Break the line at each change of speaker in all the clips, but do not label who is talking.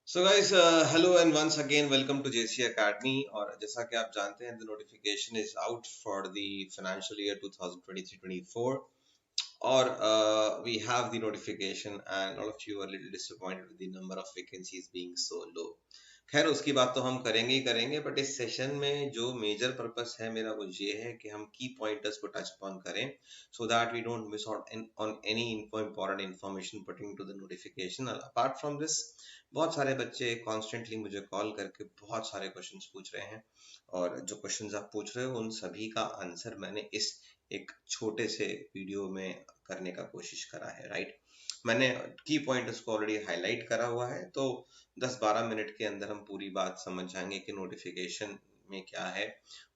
So guys hello and once again welcome to JC academy. और जैसा कि आप जानते हैं the notification is out for the financial year 2023-24 और we have the notification and all of you are a little disappointed with the number of vacancies being so low। खैर उसकी बात तो हम करेंगे ही करेंगे, बट इस सेशन में जो मेजर पर्पस है मेरा वो ये है कि हम की पॉइंटर्स को टच अपॉन करें so that we don't miss out on any important information pertaining to the notification. Apart from this बहुत सारे बच्चे कॉन्स्टेंटली मुझे कॉल करके बहुत सारे क्वेश्चंस पूछ रहे हैं, और जो क्वेश्चंस आप पूछ रहे हो उन सभी का आंसर मैंने इस एक छोटे से वीडियो में करने का कोशिश करा है। राइट, मैंने की पॉइंट्स को ऑलरेडी हाईलाइट करा हुआ है, तो 10-12 मिनट के अंदर हम पूरी बात समझ जाएंगे कि नोटिफिकेशन में क्या है।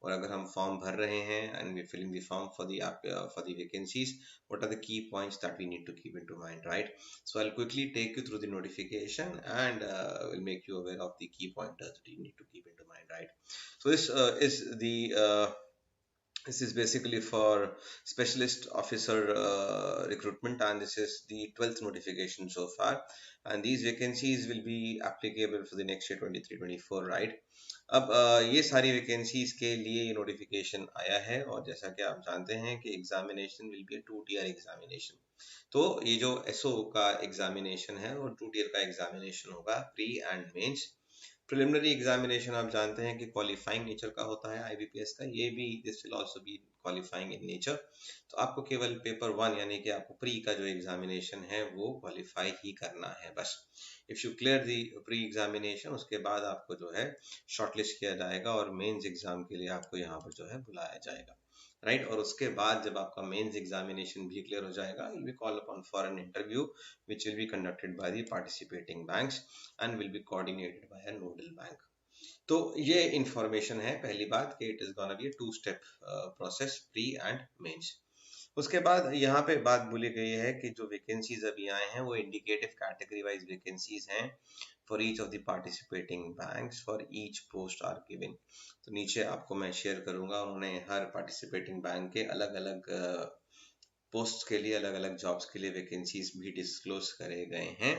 और अगर हम फॉर्म भर रहे हैं and we filling the form for the vacancies, what are the key points that we need to keep into mind, right? So I'll quickly take you through the notification and will make you aware of the key pointers that you need to keep into mind, right? So this is basically for specialist officer recruitment, and this is the 12th notification so far, and these vacancies will be applicable for the next year 23-24, right? अब ये सारी vacancies के लिए ये notification आया है, और जैसा कि आप जानते हैं कि examination will be 2 tier examination. तो ये जो एसओ का एग्जामिनेशन है वो 2 tier का एग्जामिनेशन होगा, pre and mains. Preliminary examination आप जानते हैं कि क्वालिफाइंग नेचर का होता है आईबीपीएस का, ये भी this will also be qualifying in nature. तो आपको केवल पेपर 1 यानी कि आपको प्री का जो एग्जामिनेशन है वो क्वालिफाई ही करना है बस। If you clear the pre examination, उसके बाद आपको जो है शॉर्टलिस्ट किया जाएगा और मेंस एग्जाम के लिए आपको यहाँ पर जो है बुलाया जाएगा, राइट। और उसके बाद जब आपका मेंस एग्जामिनेशन भी क्लियर हो जाएगा, you will be called upon for an interview which will be conducted by the participating banks and will be coordinated by a nodal bank। तो ये इंफॉर्मेशन है पहली बात कि it is gonna be 2 step process, pre and mains. उसके बाद यहाँ पे बात बोली गई है कि जो वैकेंसीज अभी आए हैं वो इंडिकेटिव कैटेगरी वाइज वैकेंसीज हैं for each of the participating banks, for each post are given. तो नीचे आपको मैं शेयर करूंगा, उन्होंने हर पार्टिसिपेटिंग बैंक के अलग अलग पोस्ट के लिए, अलग अलग जॉब्स के लिए वैकेंसीज भी डिस्क्लोज करे गए हैं।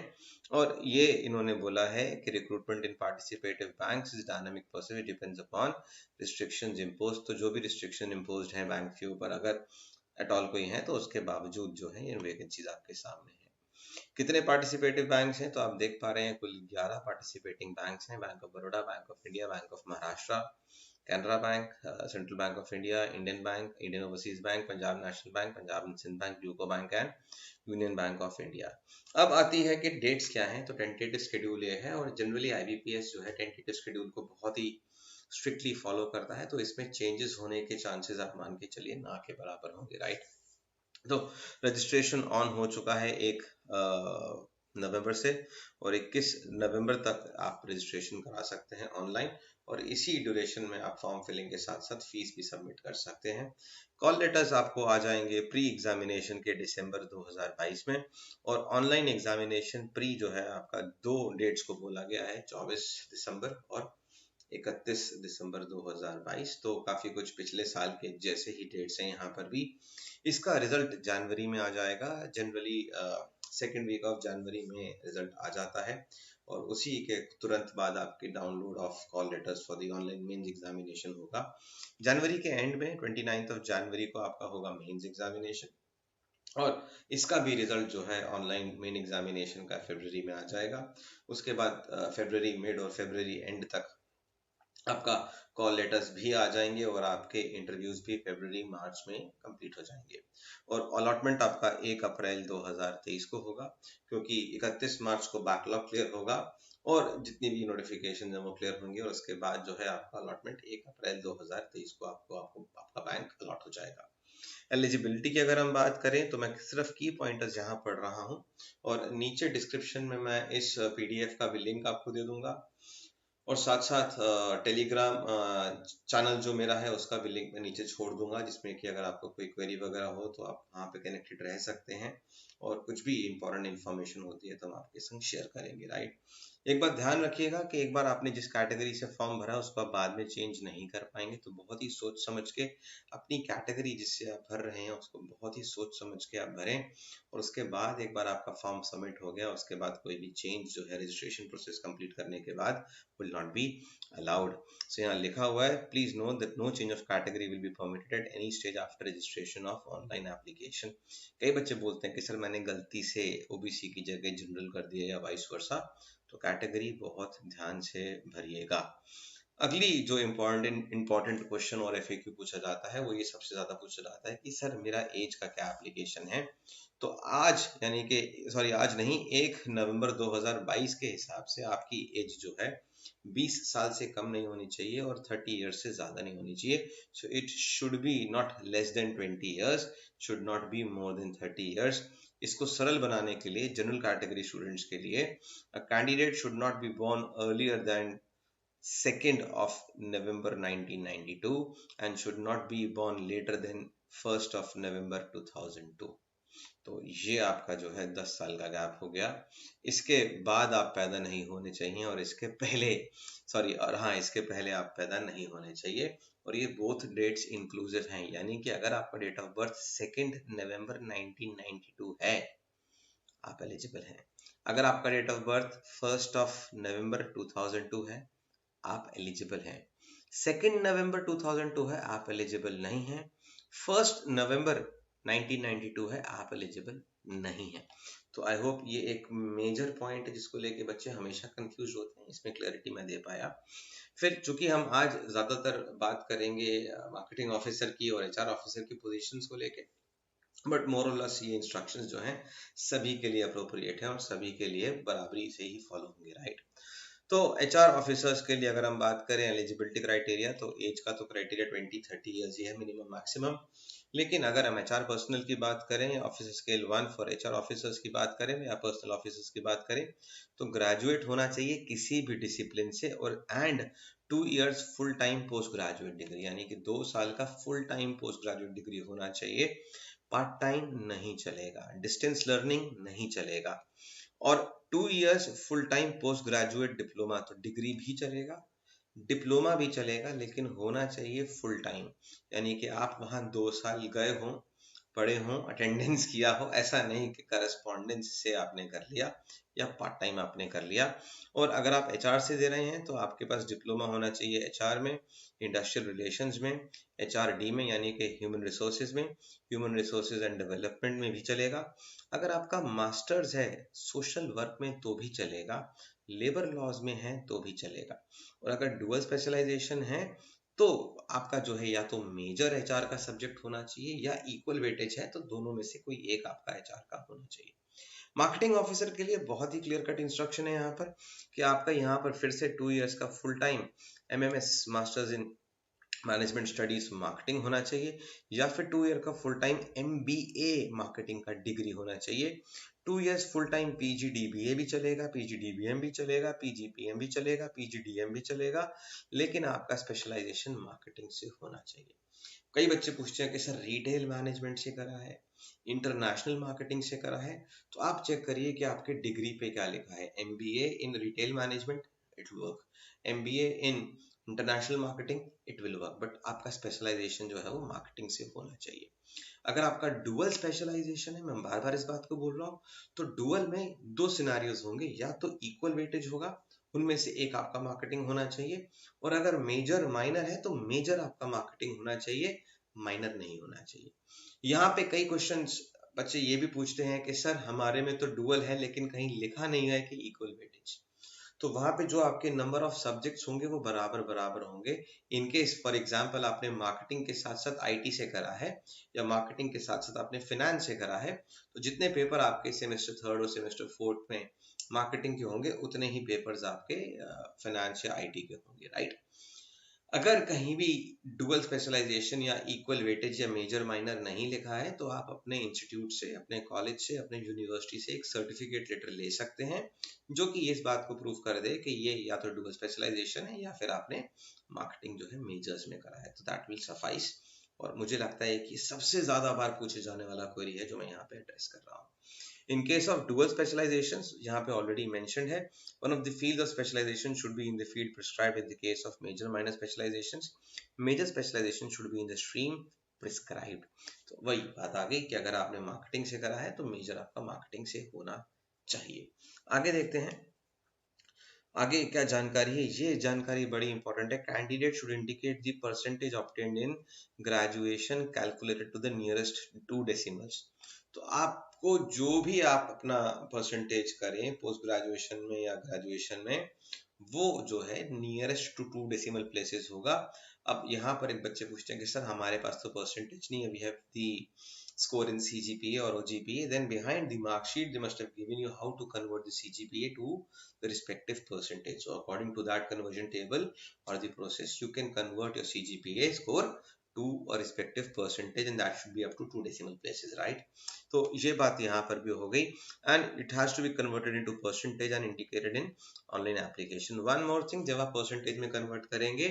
और ये इन्होंने बोला है कि recruitment in participative banks is dynamic process, it depends upon restrictions impose. तो जो भी रिस्ट्रिक्शन इम्पोज्ड हैं बैंक के ऊपर अगर एट ऑल कोई है, तो उसके बावजूद जो है ये वैकेंसीज आपके सामने है। कितने पार्टिसिपेटिव बैंक्स हैं तो आप देख पा रहे हैं, कुल 11 पार्टिसिपेटिंग बैंक्स हैं। Bank of Baroda, bank of India, bank of Maharashtra, Canara bank, central bank of India, Indian bank, Indian overseas bank, Punjab national bank, Punjab and Sindh bank, UCO bank and union bank of India. अब आती है कि डेट्स क्या हैं, तो tentative schedule ये है, और जनरली आईबीपीएस जो है टेंटेटिव शेड्यूल को बहुत ही स्ट्रिक्टली फॉलो करता है, तो इसमें चेंजेस होने के चांसेस आप मान के चलिए ना के बराबर होंगे, राइट। तो रजिस्ट्रेशन ऑन हो चुका है 1 नवंबर से, और 21 नवंबर तक आप रजिस्ट्रेशन करा सकते हैं ऑनलाइन, और इसी ड्यूरेशन में आप फॉर्म फिलिंग के साथ साथ फीस भी सबमिट कर सकते हैं। कॉल लेटर्स आपको आ जाएंगे प्री एग्जामिनेशन के दिसंबर 2022 में, और ऑनलाइन एग्जामिनेशन प्री जो है आपका 2 डेट्स को बोला गया है, 24 दिसंबर और 31 दिसंबर 2022। तो काफी कुछ पिछले साल के जैसे ही डेट्स हैं यहाँ पर भी। इसका रिजल्ट जनवरी में आ जाएगा, generally second week of January में रिजल्ट आ जाता है, और उसी के तुरंत बाद आपकी download of call letters for the online mains examination होगा। जनवरी के एंड में 29 ऑफ जनवरी को आपका होगा मेंस एग्जामिनेशन, और इसका भी रिजल्ट जो है ऑनलाइन मेन एग्जामिनेशन का फरवरी में आ जाएगा। उसके बाद फरवरी मिड और फरवरी एंड तक आपका कॉल लेटर्स भी आ जाएंगे, और आपके इंटरव्यूज भी फरवरी मार्च में कंप्लीट हो जाएंगे। और अलॉटमेंट आपका 1 अप्रैल 2023 को होगा, क्योंकि 31 मार्च को बैकलॉग क्लियर होगा और जितनी भी नोटिफिकेशन है वो क्लियर होंगे, और उसके बाद जो है आपका अलॉटमेंट 1 अप्रैल 2023 को आपको आपका बैंक अलॉट हो जाएगा। एलिजिबिलिटी की अगर हम बात करें तो मैं सिर्फ की पॉइंटर्स यहाँ पढ़ रहा हूँ, और नीचे डिस्क्रिप्शन में मैं इस पीडीएफ का भी लिंक आपको दे दूंगा, और साथ साथ टेलीग्राम चैनल जो मेरा है उसका भी लिंक मैं नीचे छोड़ दूंगा, जिसमें कि अगर आपको कोई क्वेरी वगैरह हो तो आप वहाँ पे कनेक्टेड रह सकते हैं, और कुछ भी इंपॉर्टेंट इन्फॉर्मेशन होती है तो हम आपके संग शेयर करेंगे, राइट। एक बात ध्यान रखिएगा कि एक बार आपने जिस कैटेगरी से फॉर्म भरा उसको आप बाद में चेंज नहीं कर पाएंगे, तो बहुत ही सोच समझ के अपनी कैटेगरी जिससे आप भर रहे हैं उसको बहुत ही सोच समझ के आप भरें, और उसके बाद एक बार आपका फॉर्म सबमिट हो गया उसके बाद कोई भी चेंज जो है रजिस्ट्रेशन प्रोसेस कंप्लीट करने के बाद will not be allowed. So यहाँ लिखा हुआ है, please know that no change of category will be permitted at any stage after registration of online application. कई बच्चे बोलते हैं कि सर मैंने गलती से ओबीसी की जगह जनरल कर दिया या वाइस वर्सा, तो कैटेगरी बहुत ध्यान से भरिएगा। अगली जो इम्पोर्टेंट क्वेश्चन और एफएक्यू पूछा जाता है वो ये सबसे ज्यादा पूछा जाता है कि सर मेरा एज का क्या एप्लीकेशन है। तो आज यानी कि सॉरी आज नहीं, 1 नवंबर 2022 के हिसाब से आपकी एज जो है 20 साल से कम नहीं होनी चाहिए और 30 ईयर्स से ज्यादा नहीं होनी चाहिए। So it should be not less than 20 years, should not be more than 30 years. इसको सरल बनाने के लिए जनरल कैटेगरी स्टूडेंट्स के लिए a candidate should not be born earlier than 2nd of November 1992 and should not be born later than 1st of November 2002। तो ये आपका जो है 10 साल का गैप हो गया। इसके बाद आप पैदा नहीं होने चाहिए और इसके पहले सॉरी और हाँ इसके पहले आप पैदा नहीं होने चाहिए, और ये बोथ डेट्स इंक्लूसिव हैं, यानी कि अगर आपका डेट ऑफ बर्थ 2 नवंबर 1992 है आप एलिजिबल हैं। अगर आपका डेट ऑफ बर्थ 1 नवंबर 2002 है आप एलिजिबल हैं। 2 नवंबर 2002 है आप एलिजिबल नहीं हैं। 1 नवंबर 1992 है आप एलिजिबल नहीं है। तो आई होप ये एक मेजर पॉइंट है जिसको लेके बच्चे हमेशा कंफ्यूज होते हैं, इसमें क्लैरिटी मैं दे पाया। फिर चूंकि हम आज ज्यादातर बात करेंगे मार्केटिंग ऑफिसर की और एचआर ऑफिसर की पोजीशंस को लेके, बट मोरलेस ये इंस्ट्रक्शंस जो हैं सभी के लिए अप्रोप्रिएट है और सभी के लिए बराबरी से ही फॉलो होंगे, राइट। तो एचआर ऑफिसर्स के लिए अगर हम बात करें एलिजिबिलिटी क्राइटेरिया, तो एज का तो क्राइटेरिया 20-30 ईयर्स ही है मिनिमम मैक्सिमम। लेकिन अगर हम एचआर पर्सनल की बात करें, officer scale 1 for HR officers की बात करें या पर्सनल ऑफिसर्स की बात करें, तो ग्रेजुएट होना चाहिए किसी भी डिसिप्लिन से, और and 2 years full time post graduate degree, यानी कि 2 साल का full time post graduate degree होना चाहिए। पार्ट टाइम नहीं चलेगा, डिस्टेंस लर्निंग नहीं चलेगा, और 2 years full time post graduate diploma, तो डिग्री भी चलेगा डिप्लोमा भी चलेगा, लेकिन होना चाहिए फुल टाइम, यानी कि आप वहां 2 साल गए हों, पढ़े हों, अटेंडेंस किया हो, ऐसा नहीं कि करस्पॉन्डेंस से आपने कर लिया या पार्ट टाइम आपने कर लिया। और अगर आप एचआर से दे रहे हैं तो आपके पास डिप्लोमा होना चाहिए एचआर में, इंडस्ट्रियल रिलेशंस में, एचआरडी में यानी कि ह्यूमन रिसोर्सेज में, ह्यूमन रिसोर्सेज एंड डेवलपमेंट में भी चलेगा। अगर आपका मास्टर्स है सोशल वर्क में तो भी चलेगा, लेबर लॉज में है तो भी चलेगा, और अगर डुअल स्पेशलाइजेशन है तो आपका जो है या तो मेजर एचआर का सब्जेक्ट होना चाहिए या इक्वल वेटेज है तो दोनों में से कोई एक आपका एचआर का होना चाहिए। मार्केटिंग ऑफिसर के लिए बहुत ही क्लियर कट इंस्ट्रक्शन है यहाँ पर कि आपका यहाँ पर फिर से 2 इयर्स का full time MMS masters in management studies marketing होना चाहिए, या फिर 2 ईयर का फुल टाइम एमबीए मार्केटिंग का डिग्री होना चाहिए। 2 इयर्स फुल टाइम पीजीडीबीए भी चलेगा, पीजीडीबीएम भी चलेगा, पीजीपीएम भी चलेगा, पीजीडीएम भी चलेगा, लेकिन आपका स्पेशलाइजेशन मार्केटिंग से होना चाहिए। कई बच्चे पूछते हैं कि सर रिटेल मैनेजमेंट से करा है, इंटरनेशनल मार्केटिंग से करा है, तो आप चेक करिए कि आपके डिग्री पे क्या लिखा है। MBA in retail management it will work, MBA in international marketing it will work, but आपका स्पेशलाइजेशन जो है वो मार्केटिंग से होना चाहिए। अगर आपका डुअल स्पेशलाइजेशन है, मैं बार बार इस बात को बोल रहा हूँ, तो डुअल में दो सिनारियोज होंगे, या तो इक्वल वेटेज होगा, उनमें से एक आपका मार्केटिंग होना चाहिए, और अगर मेजर माइनर है तो मेजर आपका मार्केटिंग होना चाहिए, माइनर नहीं होना चाहिए। यहाँ पे कई क्वेश्चंस बच्चे ये भी पूछते हैं कि सर हमारे में तो डुअल है लेकिन कहीं लिखा नहीं है कि इक्वल वेटेज, तो वहां पे जो आपके नंबर ऑफ सब्जेक्ट्स होंगे वो बराबर बराबर होंगे। इनकेस फॉर एग्जांपल आपने मार्केटिंग के साथ साथ आईटी से करा है या मार्केटिंग के साथ साथ आपने फाइनेंस से करा है, तो जितने पेपर आपके सेमेस्टर 3 और सेमेस्टर 4 में मार्केटिंग के होंगे उतने ही पेपर्स आपके फाइनेंस या आईटी के होंगे, राइट। अगर कहीं भी डुअल स्पेशलाइजेशन या इक्वल वेटेज या मेजर माइनर नहीं लिखा है तो आप अपने इंस्टीट्यूट से, अपने कॉलेज से, अपने यूनिवर्सिटी से एक सर्टिफिकेट लेटर ले सकते हैं जो कि इस बात को प्रूव कर दे कि ये या तो डुअल स्पेशलाइजेशन है या फिर आपने मार्केटिंग जो है मेजर्स में करा है, तो दैट विल सफाइस। और मुझे लगता है कि सबसे ज्यादा बार पूछे जाने वाला क्वेरी है जो मैं यहाँ पे एड्रेस कर रहा हूँ। In case of dual specializations, यहाँ पे already mentioned है, one of the fields of specialization should be in the field prescribed in the case of major minor specializations. Major specialization should be in the stream prescribed. तो वही बात आ गई कि अगर आपने मार्केटिंग से करा है तो मेजर आपका मार्केटिंग से होना चाहिए। आगे देखते हैं आगे क्या जानकारी है। ये जानकारी बड़ी इंपॉर्टेंट है। Candidate should indicate the percentage obtained in graduation calculated to the nearest 2 decimals. तो आपको जो भी आप अपना परसेंटेज करें पोस्ट ग्रेजुएशन में या ग्रेजुएशन में, वो जो है नियरेस्ट टू 2 डेसिमल प्लेसेस होगा। अब यहाँ पर एक बच्चे पूछते हैं कि सर हमारे पास तो परसेंटेज नहीं है, we have the score in CGPA or OGPA, then behind the mark sheet they must have given you how to convert the CGPA to the respective percentage. So according to that conversion table or the process, you can convert your CGPA score to a respective percentage, and that should be up to 2 decimal places, right? तो ये बात यहाँ पर भी हो गई, and it has to be converted into percentage and indicated in online application. One more thing, जब आप percentage में convert करेंगे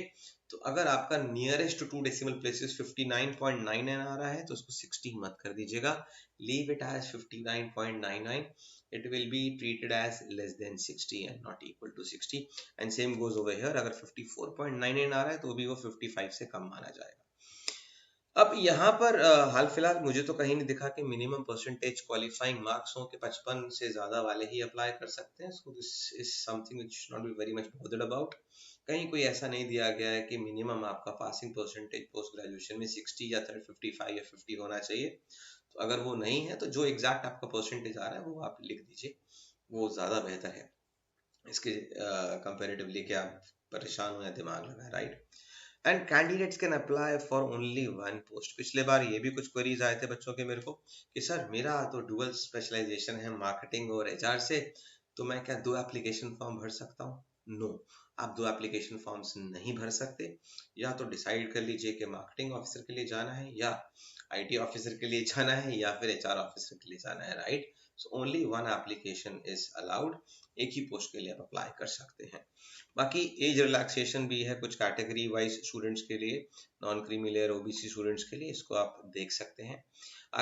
तो अगर आपका नियरेस्ट टू डेसिमल प्लेसेस 59.99 आ रहा है तो उसको 60 मत कर दीजिएगा, leave it as 59.99. it will be treated as less than 60 and not equal to 60, and same goes over here. अगर 54.99 आ रहा है तो भी वो 55 से कम माना जाएगा। अब यहाँ पर हाल फिलहाल मुझे तो कहीं नहीं दिखा कि मिनिमम परसेंटेज क्वालिफाइंग मार्क्स हो कि 55 से ज्यादा वाले ही अप्लाई कर सकते हैं। सो this is something which should not be very much bothered about. कहीं कोई ऐसा नहीं दिया गया है कि मिनिमम आपका पासिंग परसेंटेज पोस्ट ग्रेजुएशन में 60 या 55 या 50 होना चाहिए। तो अगर वो नहीं है तो जो एग्जैक्ट आपका परसेंटेज आ रहा है वो आप लिख दीजिए, वो ज्यादा बेहतर है इसके कंपेरेटिवली कि आप परेशान हो या दिमाग लगाए, right. And candidates can apply for only one post. पिछले बार ये भी कुछ क्वेरीज आए थे बच्चों के मेरे को कि सर मेरा तो डुअल स्पेशलाइजेशन है मार्केटिंग और एचआर से, तो मैं क्या 2 एप्लीकेशन फॉर्म भर सकता हूँ? नो, आप 2 एप्लीकेशन फॉर्म्स नहीं भर सकते। या तो डिसाइड कर लीजिए कि मार्केटिंग ऑफिसर के लिए जाना है, या आईटी ऑफिसर के लिए जाना है, या फिर एचआर ऑफिसर के लिए जाना है, right. So only one application is allowed, एक ही पोस्ट के लिए आप अप्लाई कर सकते हैं। बाकी एज रिलैक्सेशन भी है कुछ कैटेगरी वाइज स्टूडेंट्स के लिए, non creamy layer OBC students के लिए, इसको आप देख सकते हैं।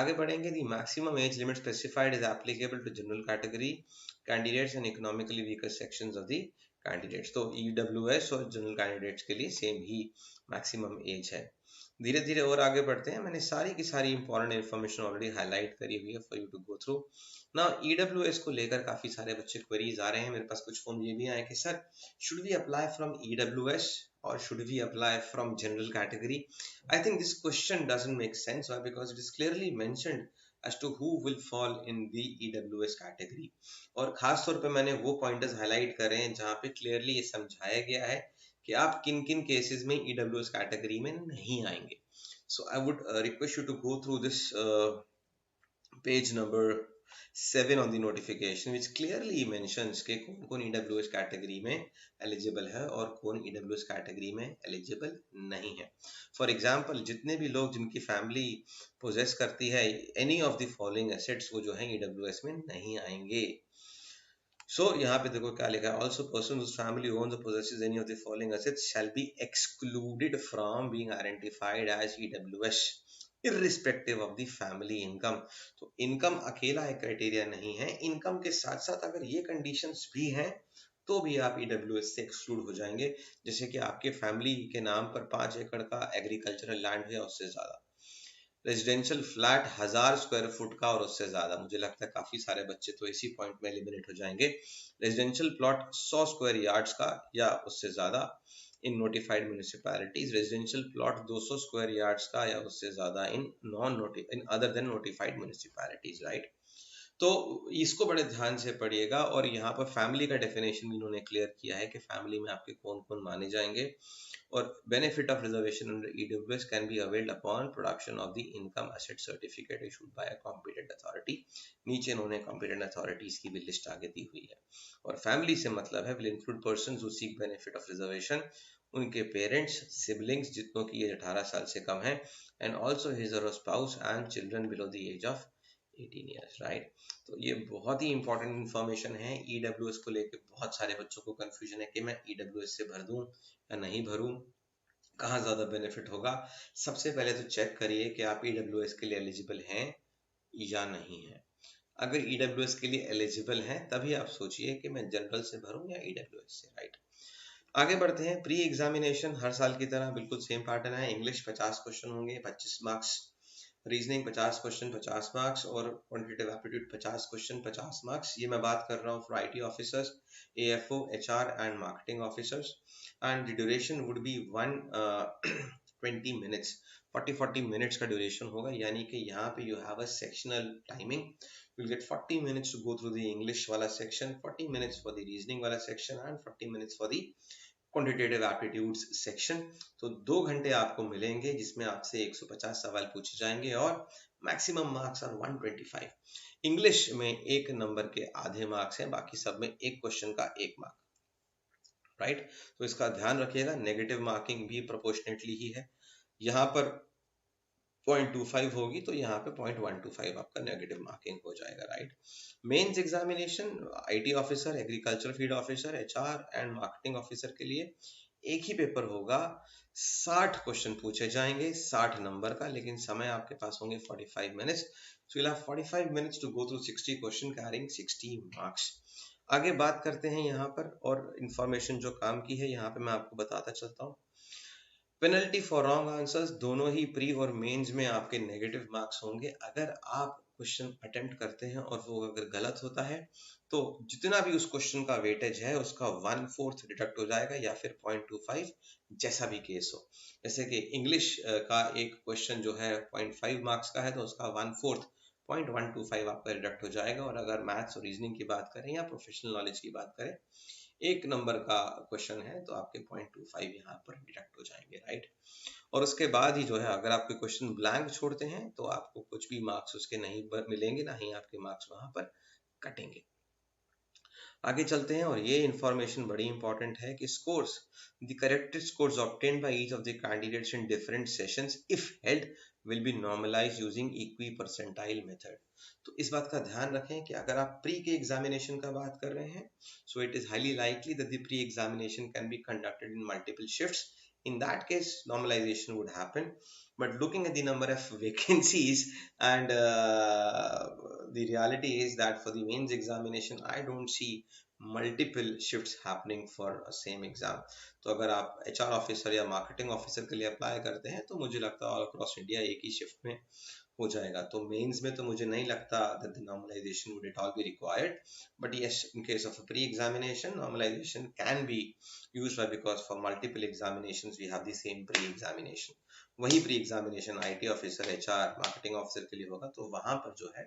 आगे बढ़ेंगे। The maximum age limit specified is applicable to general category candidates and economically weaker sections of the candidates. तो ईडब्ल्यूएस और जनरल कैंडिडेट्स के लिए सेम ही मैक्सिमम एज है। धीरे धीरे और आगे बढ़ते हैं। मैंने सारी की सारी इंपॉर्टेंट इन्फॉर्मेशन ऑलरेडी हाईलाइट करी हुई है for you to go through. ना ईडब्ल्यूएस को लेकर काफी सारे बच्चे क्वेरीज आ रहे हैं मेरे पास। कुछ फोन ये भी आए कि sir should we apply from EWS or should we apply from general category? I think this question doesn't make sense. Why? Because it is clearly mentioned as to who will fall in the EWS category. और खास तौर पे मैंने वो pointers highlight करे हैं जहाँ पे क्लियरली ये समझाया गया है कि आप किन किन केसेस में EWS कैटेगरी में नहीं आएंगे। So I would request you to go through this page number 7 on the notification, which clearly mentions कि कौन कौन EWS कैटेगरी में एलिजिबल है और कौन EWS कैटेगरी में एलिजिबल नहीं है। फॉर एग्जाम्पल, जितने भी लोग जिनकी फैमिली पोजेस करती है any of the following assets, वो जो है EWS में नहीं आएंगे। So यहाँ पे देखो क्या लिखा है, also person whose family owns or possesses any of the following assets shall be excluded from being identified as EWS irrespective of the family income। तो इनकम अकेला एक क्राइटेरिया नहीं है, इनकम के साथ साथ अगर ये कंडीशंस भी हैं तो भी आप EWS से एक्सक्लूड हो जाएंगे। जैसे कि आपके फैमिली के नाम पर 5 एकड़ का एग्रीकल्चरल लैंड है उससे ज्यादा, रेजिडेंशियल फ्लैट 1000 स्क्वायर फुट का और उससे ज्यादा, मुझे लगता है काफी सारे बच्चे तो इसी पॉइंट में एलिमिनेट हो जाएंगे। रेजिडेंशियल प्लॉट 100 स्क्वायर यार्ड्स का या उससे ज्यादा in notified municipalities, residential plot 200 square yards का या उससे ज्यादा in other than notified municipalities, right. तो इसको बड़े ध्यान से पढ़िएगा। और यहाँ पर फैमिली का डेफिनेशन भी इन्होंने क्लियर किया है कि फैमिली में आपके कौन कौन माने जाएंगे। और benefit of reservation under EWS can be availed upon production of the income asset certificate issued by a competent authority. नीचे इन्होंने कॉम्पिटेंट अथॉरिटीज की भी लिस्ट आगे दी हुई है। और फैमिली से मतलब है will include persons who seek benefit of reservation, उनके पेरेंट्स, सिबलिंग्स जितनों की एज 18 साल से कम है, एंड ऑल्सो हिज और spouse and children below the age of 18 years, right. तो ये बहुत ही इंपॉर्टेंट इन्फॉर्मेशन है। EWS को लेकर बहुत सारे बच्चों को कंफ्यूजन है कि मैं EWS से भर दूं या नहीं भरूं, कहाँ ज्यादा बेनिफिट होगा। सबसे पहले तो चेक करिए कि आप EWS के लिए एलिजिबल हैं या नहीं है। अगर ईडब्ल्यूएस के लिए एलिजिबल हैं तभी आप सोचिए कि मैं जनरल से भरूं या ईडब्ल्यूएस से, राइट। आगे बढ़ते हैं। प्री एग्जामिनेशन हर साल की तरह बिल्कुल सेम पैटर्न है। इंग्लिश 50 क्वेश्चन होंगे, 25 मार्क्स। Reasoning 50 question, 50 marks. और क्वांटिटेटिव एप्टीट्यूड 50 क्वेश्चन, 50 मार्क्स। ये मैं बात कर रहा हूँ for IT officers, AFO, HR and marketing officers. And the duration would be 20 minutes. 40 minutes का ड्यूरेशन होगा, यानी कि यहाँ पे you have a sectional timing. you'll get 40 minutes to go through the English wala section, 40 minutes for the reasoning wala section and 40 minutes for the quantitative aptitudes section। तो 2 घंटे आपको मिलेंगे जिसमें आपसे 150 सवाल पूछे जाएंगे और मैक्सिमम मार्क्स आर 125। इंग्लिश में 1 नंबर के आधे मार्क्स हैं, बाकी सब में एक क्वेश्चन का 1 मार्क, राइट। तो इसका ध्यान रखिएगा। नेगेटिव मार्किंग भी प्रोपोर्शनेटली ही है। यहाँ पर 0.25 होगी तो यहाँ पे 0.125 आपका नेगेटिव मार्किंग हो जाएगा, right. Mains examination IT officer, agriculture field officer, HR and marketing officer के लिए एक ही पेपर होगा। 60 क्वेश्चन पूछे जाएंगे, 60 नंबर का, लेकिन समय आपके पास होंगे 45 minutes. So you'll have 45 minutes to go through 60 question carrying 60 marks. आगे बात करते हैं यहाँ पर, और इंफॉर्मेशन जो काम की है यहाँ पे मैं आपको बताता चलता हूँ। पेनल्टी फॉर रॉन्ग आंसर्स, दोनों ही प्री और मेंस में आपके नेगेटिव मार्क्स होंगे। अगर आप क्वेश्चन अटेम्प्ट करते हैं और वो अगर गलत होता है तो जितना भी उस क्वेश्चन का वेटेज है उसका 1/4 डिडक्ट हो जाएगा या फिर 0.25, जैसा भी केस हो। जैसे कि इंग्लिश का एक क्वेश्चन जो है 0.5 मार्क्स का है तो उसका 1/4 0.125 आपका डिडक्ट हो जाएगा। और अगर मैथ्स और रीजनिंग की बात करें या प्रोफेशनल नॉलेज की बात करें, 1 नंबर का क्वेश्चन है तो आपके 0.25 यहाँ पर डिडक्ट हो जाएंगे, राइट। और उसके बाद ही जो है अगर आप कोई क्वेश्चन ब्लैंक छोड़ते हैं तो आपको कुछ भी मार्क्स उसके नहीं मिलेंगे, ना ही आपके मार्क्स वहां पर कटेंगे। आगे चलते हैं, और ये इंफॉर्मेशन बड़ी इंपॉर्टेंट है कि scores, the corrected scores obtained by each of the candidates in different sessions if held will be normalized using equipercentile method. तो इस बात का ध्यान रखें कि अगर आप प्री के एग्जामिनेशन का बात कर रहे हैं, so it is highly likely that the pre examination can be conducted in multiple shifts. In that case, normalization would happen. But looking at the number of vacancies and the reality is that for the mains examination, I don't see multiple shifts happening for a same exam. तो अगर आप HR officer या marketing officer के लिए apply करते हैं तो मुझे लगता है ऑल अक्रॉस इंडिया एक ही शिफ्ट में हो जाएगा। तो मेंस में तो मुझे नहीं लगता that the normalization would at all be required, but yes, in case of a pre-examination, normalization can be used by, because for multiple examinations we have the same pre-examination। वही pre-examination IT officer, HR, marketing officer के लिए होगा तो वहां पर जो है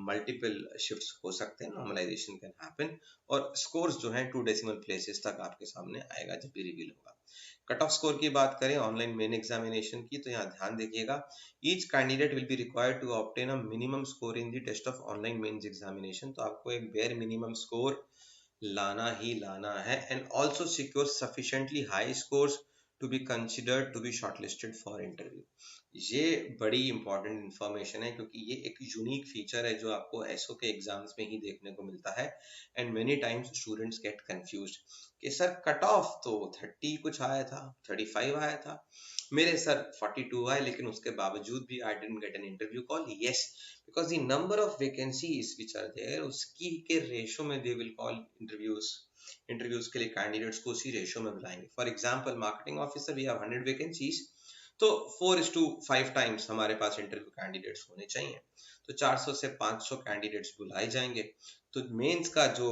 multiple shifts हो सकते हैं, नॉर्मलाइजेशन कैन हैपन। और स्कोर्स जो हैं 2 डेसिमल प्लेसेस तक आपके सामने आएगा जब भी रिवील होगा। कट ऑफ स्कोर की बात करें ऑनलाइन मेन एग्जामिनेशन की, तो यहाँ ध्यान देखिएगा, each candidate will be required to obtain a minimum score in the test of online mains examination. तो आपको एक बेयर मिनिमम स्कोर लाना ही लाना है, and also secure sufficiently high scores to be considered to be shortlisted for interview. ये बड़ी important information है क्योंकि ये एक यूनिक फीचर है जो आपको एसओ के एग्जाम्स में ही देखने को मिलता है। And many times students gate confused कि सर कट ऑफ तो 30 कुछ आया था, 35 आया था, मेरे सर 42 आए, लेकिन उसके बावजूद भी I didn't get an interview call. Yes, because the number of vacancies which are there उसकी के रेशो में दे विल कॉल इंटरव्यूज के लिए कैंडिडेट्स को उसी रेशो में बुलाएंगे। For example marketing officer we have 100 vacancies, तो 4:5 टाइम्स हमारे पास इंटरव्यू कैंडिडेट्स होने चाहिए, तो 400 से 500 कैंडिडेट्स बुलाए जाएंगे। तो मेंस का जो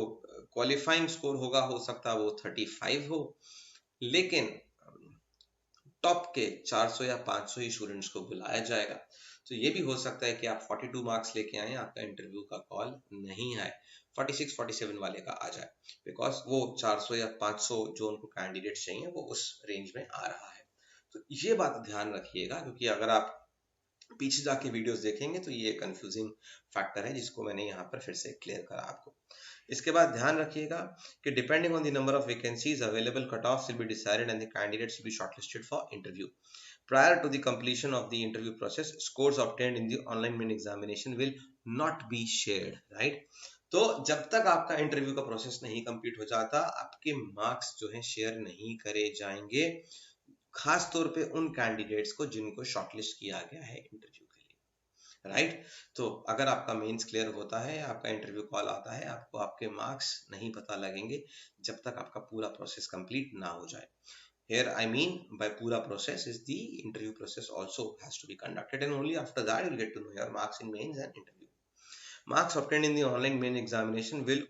क्वालिफाइंग स्कोर होगा हो सकता है वो 35 हो, लेकिन टॉप के 400 या 500 ही स्टूडेंट्स को बुलाया जाएगा। तो ये भी हो सकता है कि आप 42 मार्क्स लेके आए, आपका इंटरव्यू का कॉल नहीं आए, 46-47 वाले का आ जाए, बिकॉज वो 400 या 500 जो उनको कैंडिडेट्स चाहिए वो उस रेंज में आ रहा है। तो ये बात ध्यान रखिएगा, क्योंकि अगर आप पीछे जाके वीडियोस देखेंगे तो ये कंफ्यूजिंग फैक्टर है जिसको मैंने यहाँ पर फिर से क्लियर करा आपको। इसके बाद ध्यान रखिएगा कि depending on the number of vacancies available cut offs will be decided and the candidates will be shortlisted for interview. Prior to the completion of the interview process, scores obtained in the online main examination will not be shared, right? तो जब तक आपका interview का process नहीं complete हो जाता, आपके marks जो है शेयर नहीं करे जाएंगे, खास तौर पे उन कैंडिडेट्स को जिनको शॉर्टलिस्ट किया गया है इंटरव्यू के लिए, राइट। तो अगर आपका मेंस क्लियर होता है, आपका इंटरव्यू कॉल आता है, आपको आपके मार्क्स नहीं पता लगेंगे जब तक आपका पूरा प्रोसेस कंप्लीट ना हो जाए। Here I mean by pura process is the interview process also has to be conducted, and only after that you'll get to know your marks in mains and interview. Marks obtained in the online main examination will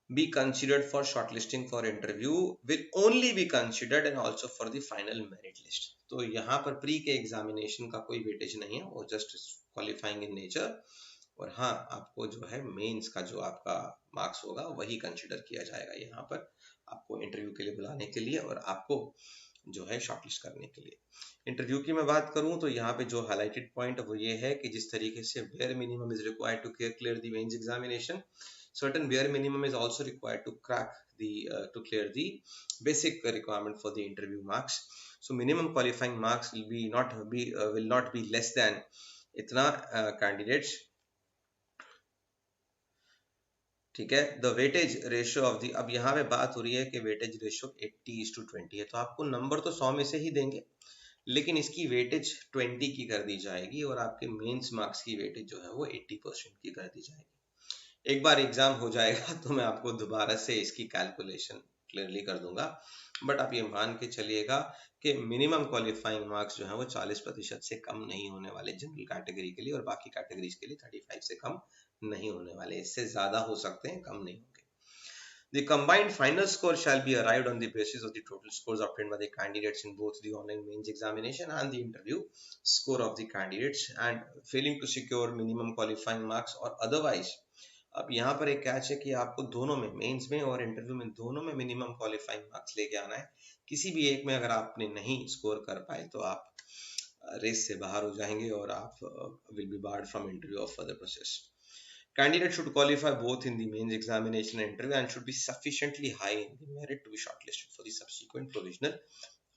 be considered for shortlisting for interview, will only be considered and also for the final merit list. तो यहाँ पर pre के examination का कोई weightage नहीं है, वो just qualifying in nature. और हाँ, आपको जो है मेंस का जो आपका मार्क्स होगा वही कंसिडर किया जाएगा यहाँ पर आपको इंटरव्यू के लिए बुलाने के लिए और आपको जो है शॉर्टलिस्ट करने के लिए। इंटरव्यू की मैं बात करूं तो यहाँ पे जो हाईलाइटेड पॉइंट वो ये है कि जिस तरीके से bare minimum is required to clear the mains examination, certain bare minimum is also required to crack the to clear the basic requirement for the interview marks. So minimum qualifying marks will not be less than इतना candidates, ठीक है। The weightage ratio of the, अब यहाँ पे बात हो रही है कि वेटेज रेशियो 80:20 है, तो आपको नंबर तो 100 में से ही देंगे, लेकिन इसकी वेटेज 20 की कर दी जाएगी और आपके मेंस मार्क्स की वेटेज जो है वो 80% की कर दी जाएगी। एक बार एग्जाम हो जाएगा तो मैं आपको दोबारा से इसकी कैलकुलेशन क्लियरली कर दूंगा, बट आप ये मान के चलिएगा कि मिनिमम क्वालिफाइंग मार्क्स जो है वो 40% से कम नहीं होने वाले जनरल कैटेगरी के लिए, और बाकी कैटेगरीज के लिए 35 से कम नहीं होने वाले, इससे ज्यादा हो सकते हैं, कम नहीं होंगे। The combined final score shall be arrived on the basis of the total scores obtained by the candidates in both the online mains examination and the interview score of the candidates, and failing to secure minimum qualifying marks or otherwise, अब यहाँ पर एक catch है कि आपको दोनों में, mains में और इंटरव्यू में, दोनों में मिनिमम क्वालिफाइंग मार्क्स लेके आना है। किसी भी एक में अगर आपने नहीं स्कोर कर पाए तो आप रेस से बाहर हो जाएंगे और आप will be barred from interview और further process. Candidate should qualify both in the mains examination and interview and should be sufficiently high in the merit to be shortlisted for the subsequent provisional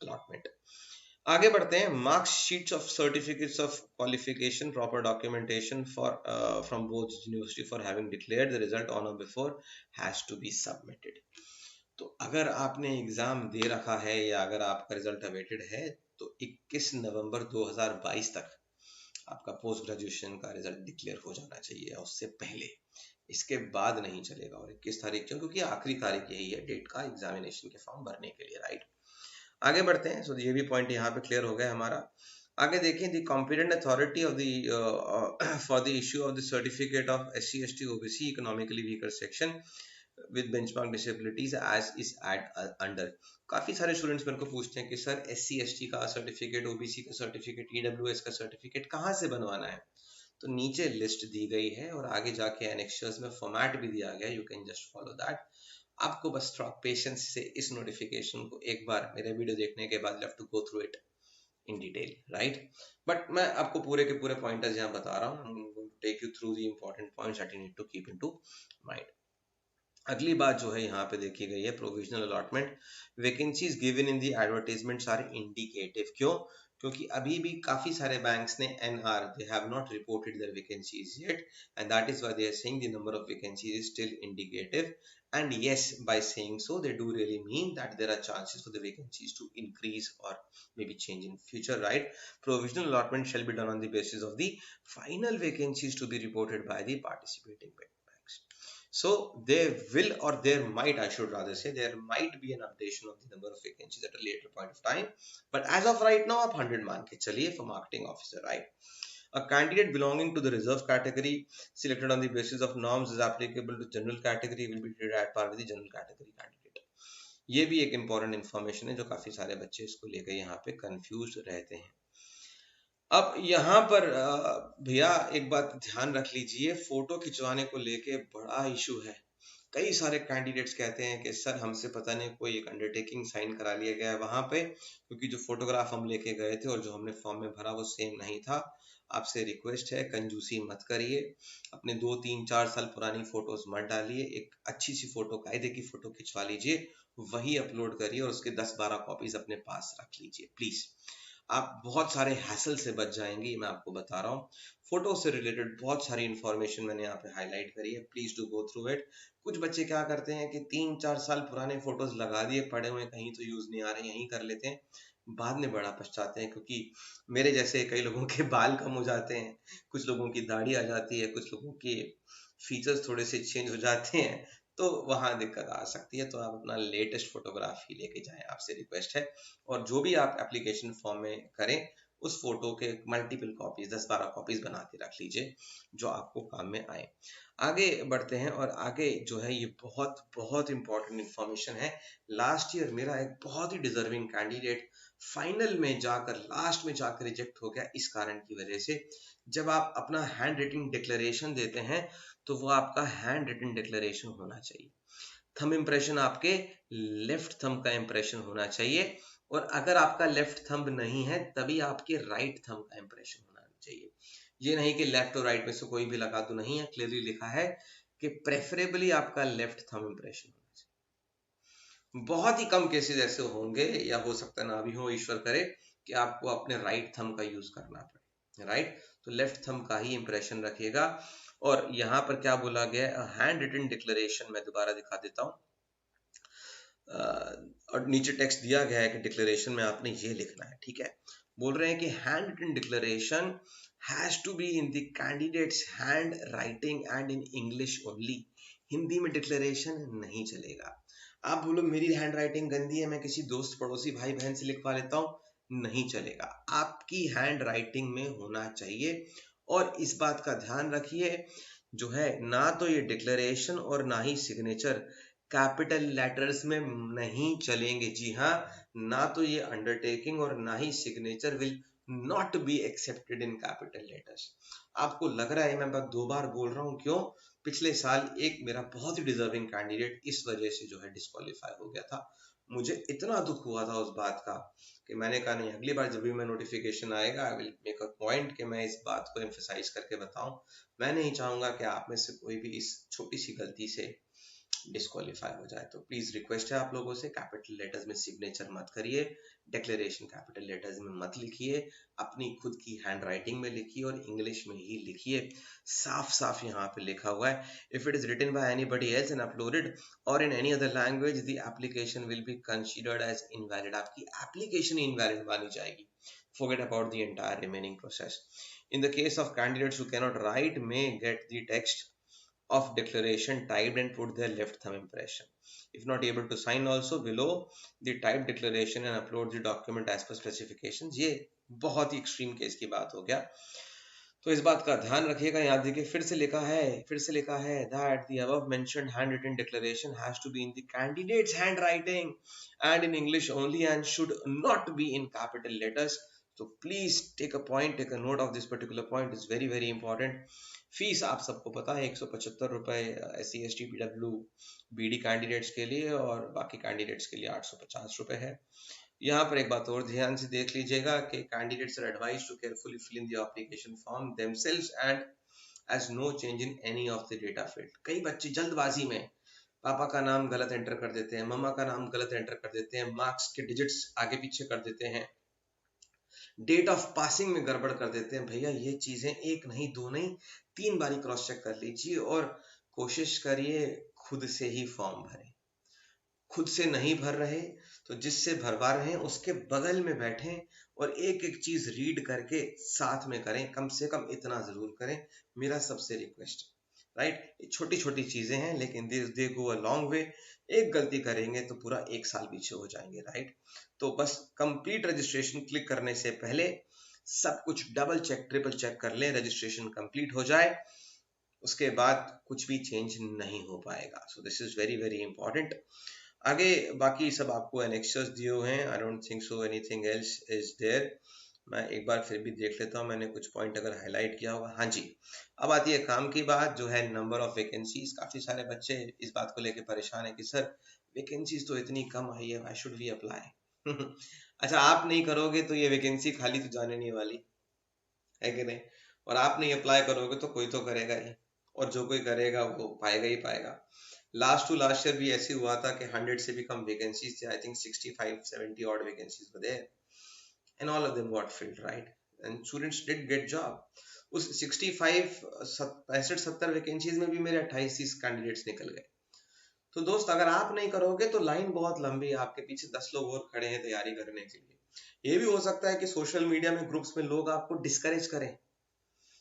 allotment. आगे बढ़ते हैं। Marks sheets of certificates of qualification, proper documentation for from both university for having declared the result on or before has to be submitted. तो अगर आपने exam दे रखा है या अगर आपका रिजल्ट अवेटेड है तो 21 नवंबर 2022 तक आपका पोस्ट ग्रेजुएशन का रिजल्ट डिक्लेयर हो जाना चाहिए, उससे पहले, इसके बाद नहीं चलेगा। और 21 तारीख क्यों? क्योंकि आखिरी तारीख यही है डेट का एग्जामिनेशन के फॉर्म भरने के लिए, राइट। आगे बढ़ते हैं। सो ये भी पॉइंट यहाँ पे क्लियर हो गया हमारा। आगे देखें, the competent authority of the for the issue of the certificate of SC ST OBC economically weaker section with benchmark disabilities as is at under. काफी सारे स्टूडेंट्स मेरे को पूछते हैं कि सर SC ST का सर्टिफिकेट, OBC का certificate, EWS का सर्टिफिकेट कहाँ से बनवाना है? तो नीचे लिस्ट दी गई है और आगे जाके एनेक्चर्स में फॉर्मेट भी दिया गया, you can just follow that. आपको बस थोड़ा पेशेंस से इस नोटिफिकेशन को एक बार मेरे वीडियो देखने के बाद have to go through it in detail, right. But मैं आपको पूरे के पूरे पॉइंटर्स यहाँ बता रहा हूँ, take you through the important points that you need to keep into mind. अगली बात जो है यहाँ पे देखी गई है, provisional allotment. Vacancies given in the advertisements are indicative. क्यों? क्योंकि अभी भी काफी सारे बैंक्स ने NR, they have not reported their vacancies yet, and that is why they are saying the number of vacancies is still indicative. And yes, by saying so, they do really mean that there are chances for the vacancies to increase or maybe change in future, right? Provisional allotment shall be done on the basis of the final vacancies to be reported by the participating banks. So there will, or there might, I should rather say, there might be an updation of the number of vacancies at a later point of time. But as of right now, आप 100 मान के चलिए for marketing officer, right? A candidate belonging to the reserve category selected on the basis of norms is applicable to general category will be treated at par with the general category candidate. ये भी एक important information है जो काफी सारे बच्चे इसको लेकर यहाँ पे confused रहते हैं। अब यहाँ पर भैया एक बात ध्यान रख लीजिए, फोटो खिंचवाने को लेके बड़ा इशू है। कई सारे कैंडिडेट्स कहते हैं कि सर हमसे पता नहीं कोई एक अंडरटेकिंग साइन करा लिया गया है वहां पे, क्योंकि जो फोटोग्राफ हम लेके गए थे और जो हमने फॉर्म में भरा वो सेम नहीं था। आपसे रिक्वेस्ट है, कंजूसी मत करिए, अपने 2 3 4 साल पुरानी फोटोज मत डालिए, एक अच्छी सी फोटो, कायदे की फोटो खिंचवा लीजिए, वही अपलोड करिए और उसके 10-12 कॉपीज अपने पास रख लीजिए प्लीज। आप बहुत सारे हैसल से बच जाएंगे, मैं आपको बता रहा हूँ। फोटो से रिलेटेड बहुत सारी इंफॉर्मेशन मैंने यहाँ पे हाईलाइट करी है, please do go through it. कुछ बच्चे क्या करते हैं कि 3-4 साल पुराने फोटोज लगा दिए, पड़े हुए कहीं तो यूज नहीं आ रहे, यहीं कर लेते हैं। बाद में बड़ा पछताते हैं, क्योंकि मेरे जैसे कई लोगों के बाल कम हो जाते हैं, कुछ लोगों की दाढ़ी आ जाती है, कुछ लोगों के फीचर्स थोड़े से चेंज हो जाते हैं, तो वहाँ दिक्कत आ सकती है। तो आप अपना लेटेस्ट फोटोग्राफ ही लेके जाएं, आपसे रिक्वेस्ट है। और जो भी आप एप्लीकेशन फॉर्म में करें, उस फोटो के मल्टीपल कॉपीज, 10-12 कॉपीज बना के रख लीजिए, जो आपको काम में आए। आगे बढ़ते हैं, और आगे जो है ये बहुत बहुत इंपॉर्टेंट इंफॉर्मेशन है। लास्ट ईयर मेरा एक बहुत ही डिजर्विंग कैंडिडेट फाइनल में जाकर, लास्ट में जाकर रिजेक्ट हो गया, इस कारण की वजह से। जब आप अपना हैंड रिटन डिक्लेरेशन देते हैं, तो वो आपका हैंड रिटन डिक्लेरेशन होना चाहिए। थंब इंप्रेशन आपके लेफ्ट थंब का इंप्रेशन होना चाहिए, और अगर आपका लेफ्ट थंब नहीं है, तभी आपके राइट थंब का इंप्रेशन होना चाहिए। ये नहीं कि लेफ्ट और राइट में से कोई भी लगा दो, नहीं है, क्लियरली लिखा है कि प्रेफरेबली आपका लेफ्ट थंब इंप्रेशन होना चाहिए। बहुत ही कम केसेस ऐसे होंगे, या हो सकता है ना भी हो, ईश्वर करे, कि आपको अपने राइट थंब का यूज करना पड़े, राइट। तो लेफ्ट थंब का ही इंप्रेशन रखिएगा। और यहाँ पर क्या बोला गया है, हैंड रिटन डिक्लेरेशन, मैं दोबारा दिखा देता हूँ। और नीचे टेक्स्ट दिया गया है कि डिक्लेरेशन में आपने ये लिखना है, ठीक है। बोल रहे हैं कि handwritten declaration has to be in the candidate's handwriting and in English only. Hindi में डिक्लेरेशन नहीं चलेगा। आप बोलो मेरी हैंड राइटिंग गंदी है, मैं किसी दोस्त पड़ोसी भाई बहन से लिखवा लेता हूँ, नहीं चलेगा। आपकी हैंड राइटिंग में होना चाहिए। और इस बात का ध्यान रखिए, जो है ना तो ये डिक्लेरेशन और ना ही सिग्नेचर कैपिटल लेटर्स में नहीं चलेंगे। जी हाँ, ना तो ये अंडरटेकिंग और ना ही signature will not be accepted in capital letters. आपको लग रहा है मैं बात 2 बार बोल रहा हूँ, क्यों? पिछले साल एक मेरा बहुत ही डिजर्विंग कैंडिडेट इस वजह से जो है डिस्क्वालीफाई हो गया था। मुझे इतना दुख हुआ था उस बात का कि मैंने कहा नहीं, अगली बार जब भी मैं नोटिफिकेशन आएगा, I will make a point कि मैं इस बात को एम्फेसाइज करके बताऊं। मैं नहीं चाहूंगा कि आप में से कोई भी इस छोटी सी गलती से डिस्क्वालीफाई हो जाए। तो प्लीज रिक्वेस्ट है आप लोगों से, कैपिटल लेटर्स में सिग्नेचर मत करिए, डिक्लेरेशन कैपिटल लेटर्स में मत लिखिए, अपनी खुद की हैंड राइटिंग में लिखिए और इंग्लिश में ही लिखिए। साफ साफ यहाँ पे लिखा हुआ है, if it is written by anybody else and uploaded or in any other language the application will be considered as invalid. आपकी एप्लीकेशन इनवैलिड मानी जाएगी। Forget about the entire remaining process. In the case of candidates who cannot write, may get the text of declaration typed and put their left thumb impression. If not able to sign also, below the typed declaration and upload the document as per specifications. ये बहुत ही extreme case की बात हो गया, तो इस बात का ध्यान रखिएगा। यहाँ देखिए फिर से लिखा है that the above mentioned handwritten declaration has to be in the candidate's handwriting and in English only and should not be in capital letters. So please take a point, take a note of this particular point. It's very very important. Fees आप सबको पता है 175 रुपए SC ST PW BD candidates के लिए, और बाकी candidates के लिए 850 रुपए है। यहाँ पर एक बात और ध्यान से देख लीजिएगा कि candidates are advised to carefully fill in the application form themselves and as no change in any of the data field. कई बच्चे जल्दबाजी में पापा का नाम गलत एंटर कर देते हैं, मम्मा का नाम गलत एंटर कर देते हैं, मार्क्स के डिजिट्स आगे पीछे कर देते हैं, डेट ऑफ पासिंग में गड़बड़ कर देते हैं। भैया ये चीजें एक नहीं दो नहीं 3 बारी क्रॉस चेक कर लीजिए, और कोशिश करिए खुद से ही फॉर्म भरें। खुद से नहीं भर रहे तो जिससे भरवा रहे हैं उसके बगल में बैठें और एक एक चीज रीड करके साथ में करें। कम से कम इतना जरूर करें, मेरा सबसे रिक्वेस्ट, राइट। छोटी छोटी चीजें हैं लेकिन दे गो अ लॉन्ग वे। एक गलती करेंगे तो पूरा 1 साल पीछे हो जाएंगे, राइट। तो बस कंप्लीट रजिस्ट्रेशन क्लिक करने से पहले सब कुछ डबल चेक ट्रिपल चेक कर लें, रजिस्ट्रेशन कंप्लीट हो जाए, उसके बाद कुछ भी चेंज नहीं हो पाएगा। So this is very very important. आगे बाकी सब आपको एनेक्सर्स दिए हुए हैं। I don't think so anything else is there. मैं एक बार फिर भी देख लेता हूँ, मैंने कुछ पॉइंट अगर हाईलाइट किया होगा। हाँ जी, अब आती है काम की बात, जो है नंबर ऑफ वैकेंसीज। काफी सारे बच्चे इस बात को लेकर परेशान है कि सर वैकेंसीज तो इतनी कम आई है, व्हाई शुड वी अप्लाई। अच्छा, आप नहीं करोगे तो ये वैकेंसी खाली तो जाने नहीं वाली है कि नहीं, और आप नहीं अप्लाई करोगे तो कोई तो करेगा ही, और जो कोई करेगा वो पाएगा ही पाएगा। लास्ट टू लास्ट ईयर भी ऐसे हुआ था कि 100 से भी कम वैकेंसीज थे। I think 65-70 odd vacancies were there and all of them got filled, right, and students did get job. उस 65-65-70 वैकेंसीज में भी मेरे 28-30 कैंडिडेट्स निकल गए। तो दोस्त, अगर आप नहीं करोगे तो लाइन बहुत लंबी है, आपके पीछे 10 लोग और खड़े हैं तैयारी करने के लिए। ये भी हो सकता है कि सोशल मीडिया में ग्रुप्स में लोग आपको डिस्करेज करें,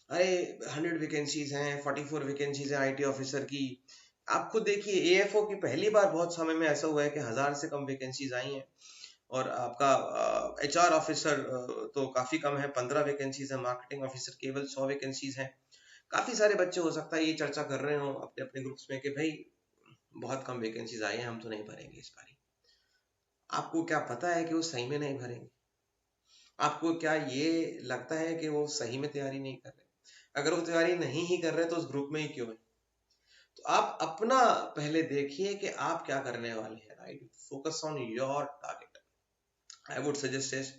अरे 100 वैकेंसीज हैं, 44 वैकेंसीज हैं आईटी ऑफिसर की। आप खुद देखिए, एएफओ की पहली बार बहुत समय में ऐसा हुआ है कि 1000 से कम वैकेंसीज आई हैं, और आपका एचआर ऑफिसर तो काफी कम है, 15 वैकेंसीज है, मार्केटिंग ऑफिसर केवल 100 वैकेंसीज हैं। काफी सारे बच्चे हो सकता है ये चर्चा कर रहे हो अपने अपने ग्रुप्स में कि भाई बहुत कम वैकेंसीज आई हैं, हम तो नहीं भरेंगे इस बारी। आपको क्या पता है कि वो सही में नहीं भरेंगे? आपको क्या ये लगता है कि वो सही में तैयारी नहीं कर रहे? अगर वो तैयारी नहीं ही कर रहे तो उस ग्रुप में ही क्यों है? तो आप अपना पहले देखिए कि आप क्या करने वाले हैं, right? Focus on your target. I would suggest is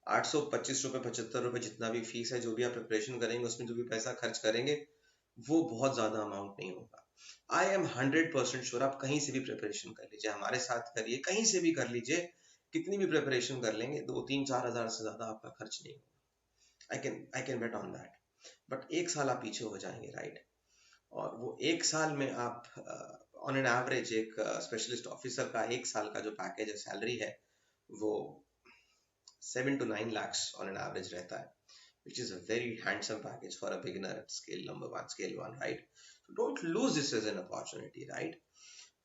825 रुपए, 75 रुपए, जितना भी फीस है, जो भी आप प्रिपरेशन करेंगे उसमें जो भी पैसा खर्च करेंगे, वो बहुत ज्यादा अमाउंट नहीं होगा। आई एम 100% श्योर, आप कहीं से भी प्रिपरेशन कर लीजिए, हमारे साथ करिए, कहीं से भी कर लीजिए, कितनी भी प्रिपरेशन कर लेंगे, 2 3 4 हज़ार से ज्यादा आपका खर्च नहीं होगा। I can bet on that. But एक साल आप पीछे हो जाएंगे, राइट? और वो एक साल में आप ऑन एन एवरेज एक स्पेशलिस्ट ऑफिसर का एक साल का जो पैकेज है, सैलरी है, वो 7 to 9 lakhs on an average रहता है, which is a very handsome package for a beginner at scale number one, scale one, right? So don't lose this as an opportunity, right?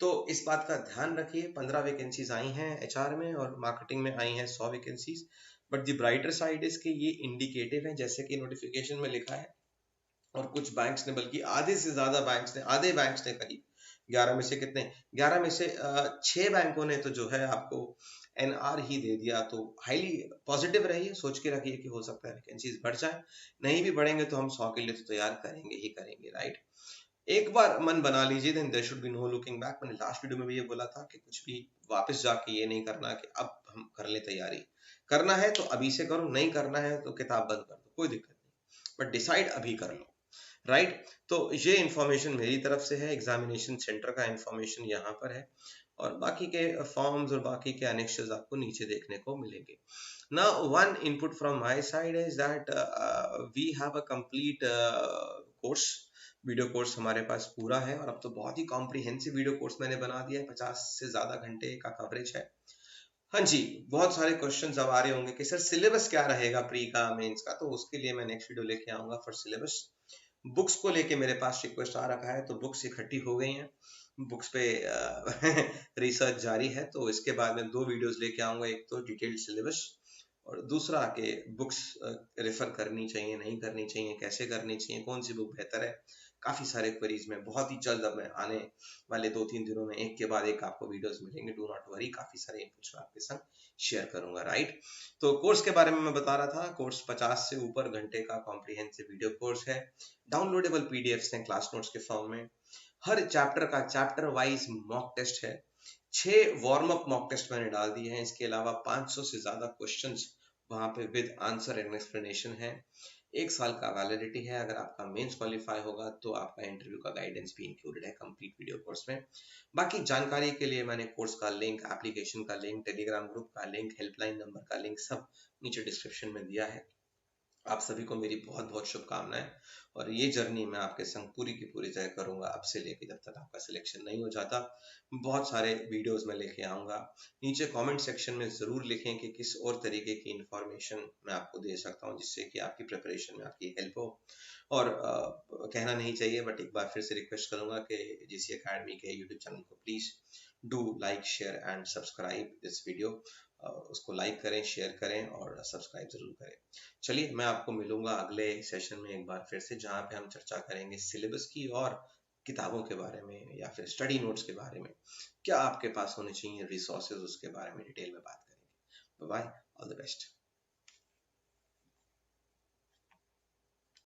तो इस बात का ध्यान रखिए, 15 वैकेंसीज आई हैं एचआर में, और मार्केटिंग में आई हैं 100 vacancies. But the brighter side is कि ये इंडिकेटिव है, जैसे कि नोटिफिकेशन में लिखा है, और कुछ बैंक्स ने, बल्कि आधे से ज्यादा बैंक्स ने, आधे बैंक्स ने करीब 11 में से कितने, 11 में से 6 बैंकों ने तो जो है आपको एनआर ही दे दिया। तो हाईली पॉजिटिव रहिए, सोच के रखिए कि हो सकता है वैकेंसीज बढ़ जाए, नहीं भी बढ़ेंगे तो हम 100 के लिए तो तैयार करेंगे ही करेंगे, राइट? एक बार मन बना लीजिए, then there should be no looking back. मैंने लास्ट वीडियो में भी ये बोला था कि कुछ भी वापस जाके ये नहीं करना कि अब हम कर ले तैयारी। करना है तो अभी से करो, नहीं करना है तो किताब बंद कर दो, कोई दिक्कत नहीं, बट डिसाइड अभी कर लो, राइट? तो ये इंफॉर्मेशन मेरी तरफ से है, एग्जामिनेशन सेंटर का इंफॉर्मेशन यहाँ पर है, और बाकी के फॉर्म्स और बाकी के अनेक्शंस आपको नीचे देखने को मिलेंगे। Now one input from my side is that we have a complete course, video course हमारे पास पूरा है, और अब तो बहुत ही कॉम्प्रिहेंसिव वीडियो कोर्स मैंने बना दिया है, 50 से ज्यादा घंटे का कवरेज है। हाँ जी, बहुत सारे क्वेश्चंस अब आ रहे होंगे कि सर सिलेबस क्या रहेगा प्री का, मेंस का, तो उसके लिए मैं नेक्स्ट वीडियो लेके आऊंगा फॉर सिलेबस। बुक्स को लेके मेरे पास रिक्वेस्ट आ रखा है, तो बुक्स इकट्ठी हो गई हैं, बुक्स पे रिसर्च जारी है, तो इसके बाद में 2 वीडियोस लेके आऊंगा, एक तो डिटेल्ड सिलेबस, और दूसरा कि बुक्स रेफर करनी चाहिए नहीं करनी चाहिए, कैसे करनी चाहिए, कौन सी बुक बेहतर है। काफी सारे क्वेरीज में बहुत ही जल्द अब मैं आने वाले 2 3 दिनों में एक के बाद एक आपको वीडियोस मिलेंगे, डू नॉट वरी, काफी सारे इनपुट्स मैं आपके साथ शेयर करूंगा, राइट? तो कोर्स के बारे में मैं बता रहा था, कोर्स 50 से ऊपर घंटे का कॉम्प्रिहेंसिव वीडियो कोर्स है, डाउनलोडेबल पीडीएफ्स हैं क्लास नोट्स के फॉर्म में, हर चैप्टर का चैप्टर वाइज मॉक टेस्ट है, 6 वार्म अप मॉक टेस्ट मैंने डाल दिए हैं, इसके अलावा 500 से ज्यादा क्वेश्चंस वहां पे विद आंसर एंड एक्सप्लेनेशन है। एक साल का वैलिडिटी है, अगर आपका मेंस क्वालिफाई होगा तो आपका इंटरव्यू का गाइडेंस भी इंक्लूडेड है कंप्लीट वीडियो कोर्स में। बाकी जानकारी के लिए मैंने कोर्स का लिंक, एप्लीकेशन का लिंक, टेलीग्राम ग्रुप का लिंक, हेल्पलाइन नंबर का लिंक सब नीचे डिस्क्रिप्शन में दिया है। आप सभी को मेरी बहुत बहुत शुभकामनाएं, और ये जर्नी मैं आपके संग पूरी की पूरी तय करूंगा, अब से लेके जब तक आपका सिलेक्शन नहीं हो जाता। बहुत सारे वीडियोस में लेके आऊंगा। नीचे कमेंट सेक्शन में जरूर लिखें कि किस और तरीके की इंफॉर्मेशन मैं आपको दे सकता हूं, जिससे कि आपकी प्रिपरेशन में आपकी हेल्प हो। और कहना नहीं चाहिए, बट एक बार फिर से रिक्वेस्ट करूंगा कि जीसी एकेडमी के यूट्यूब चैनल को please do like, share and subscribe this video. उसको लाइक करें, शेयर करें और सब्सक्राइब जरूर करें। चलिए, मैं आपको मिलूंगा अगले सेशन में एक बार फिर से, जहाँ पे हम चर्चा करेंगे सिलेबस की, और किताबों के बारे में या फिर स्टडी नोट्स के बारे में, क्या आपके पास होने चाहिए रिसोर्सेज, उसके बारे में डिटेल में बात करेंगे। Bye, all the best.